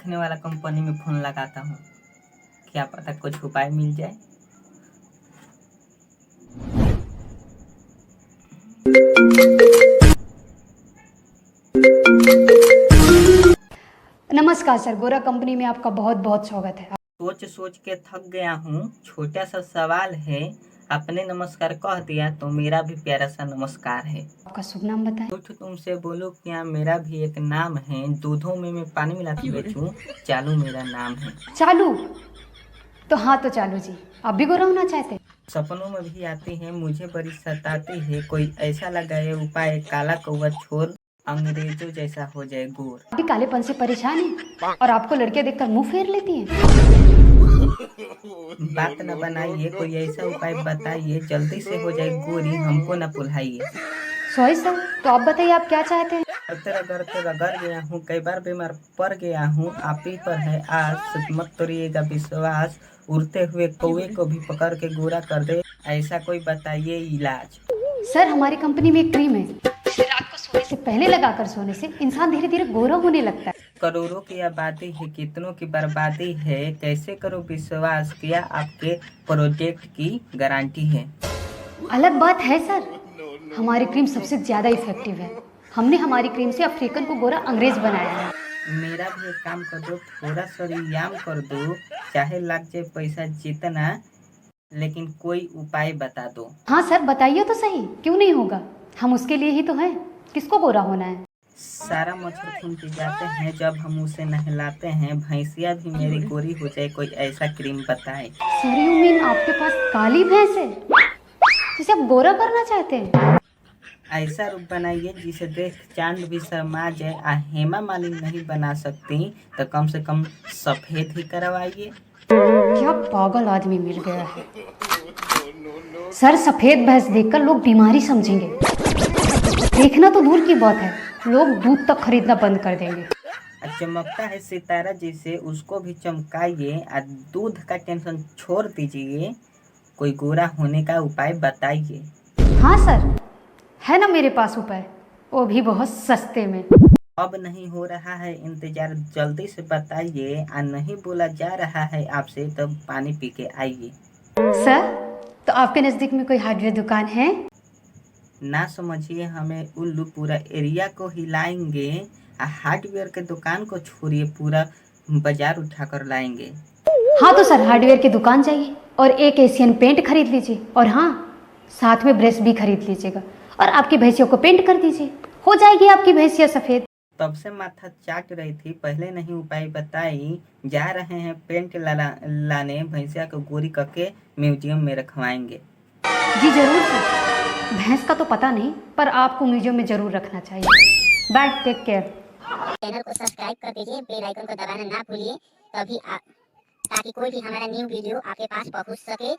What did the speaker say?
देखने वाला कंपनी में फोन लगाता हूँ, क्या पता कुछ उपाय मिल जाए। नमस्कार सर, गोरा कंपनी में आपका बहुत बहुत स्वागत है। सोच सोच के थक गया हूँ। छोटा सा सवाल है, आपने नमस्कार कह दिया तो मेरा भी प्यारा सा नमस्कार है। आपका शुभ नाम बताएं। कुछ तुमसे बोलो, क्या मेरा भी एक नाम है? दूधों में मैं पानी मिला के बेचूं, चालू मेरा नाम है। चालू? तो हाँ, तो चालू जी, आप भी गोरा होना चाहते हैं? सपनों में भी आती है, मुझे बड़ी सताती है। कोई ऐसा लगाए उपाय, काला कौवा छोड़ अंग्रेजों जैसा हो जाए गोर। आप भी कालेपन से परेशान हैं और आपको लड़कियां देखकर मुंह फेर लेती हैं। बात न बनाइए, कोई ऐसा उपाय बताइए, जल्दी से हो जाए गोरी, हमको न भुलाइए। सॉरी सर, तो आप बताइए आप क्या चाहते हैं? रगड़ते रगड़ गया हूँ, कई बार बीमार पड़ गया हूँ। आप ही पर है आस, मत तोड़िएगा विश्वास। उड़ते हुए कौवे को भी पकड़ के गोरा कर दे, ऐसा कोई बताइए इलाज। सर, हमारी कंपनी में एक क्रीम है जिसे रात को सोने से पहले लगाकर सोने से इंसान धीरे धीरे गोरा होने लगता है। करोड़ों की आबादी है, कितनों की बर्बादी है, कैसे करो विश्वास, किया आपके प्रोजेक्ट की गारंटी है। अलग बात है सर, हमारी क्रीम सबसे ज्यादा इफेक्टिव है। हमने हमारी क्रीम से अफ्रीकन को गोरा अंग्रेज बनाया है। मेरा भी एक काम कर दो, थोड़ा सरियाम कर दो, चाहे लग जाए पैसा जितना, लेकिन कोई उपाय बता दो। हाँ सर, बताइए तो सही, क्यों नहीं होगा, हम उसके लिए ही तो हैं। किसको गोरा होना है? सारा मच्छर खून पी जाते हैं जब हम उसे नहलाते हैं, भैंसिया भी मेरी गोरी हो जाए, कोई ऐसा क्रीम बताए। सर, यू मीन आपके पास काली भैंस है जिसे आप गोरा करना चाहते हैं? ऐसा रूप बनाइए जिसे देख चांद भी शर्मा जाए। हेमा मालिनी नहीं बना सकती तो कम से कम सफेद ही करवाइए। क्या पागल आदमी मिल गया है। सर, सफेद भैंस देखकर लोग बीमारी समझेंगे। देखना तो दूर की बात है, लोग दूध तक खरीदना बंद कर देंगे। चमकता है सितारा जैसे, उसको भी चमकाइए। दूध का टेंशन छोड़ दीजिए, कोई गोरा होने का उपाय बताइए। हाँ सर, है ना मेरे पास उपाय, वो भी बहुत सस्ते में। अब नहीं हो रहा है इंतजार, जल्दी से बताइए। नहीं बोला जा रहा है आपसे तो पानी पी के आइए। सर, तो आपके नज़दीक में कोई हार्डवेयर दुकान है? ना समझिए हमें उल्लू, पूरा एरिया को हिलाएंगे। हार्डवेयर के दुकान को छोड़िए, पूरा बाजार उठा कर लाएंगे। हाँ तो सर, हार्डवेयर की दुकान जाइए और एक एशियन पेंट खरीद लीजिए, और हाँ, साथ में ब्रश भी खरीद लीजिएगा और आपकी भैंसियों को पेंट कर दीजिए, हो जाएगी आपकी भैंसिया सफ़ेद। तब से माथा चाट रही थी, पहले नहीं उपाय बताई। जा रहे हैं पेंट लाने, भैंसिया को गोरी करके म्यूजियम में रखवाएंगे। जी जरूर सर, भैंस का तो पता नहीं, पर आपको म्यूजियम में जरूर रखना चाहिए। Bye, take care. चैनल को सब्सक्राइब कर दीजिए, बेल आइकन को दबाना ना भूलिए, ताकि कोई भी हमारा न्यू वीडियो आपके पास पहुंच सके।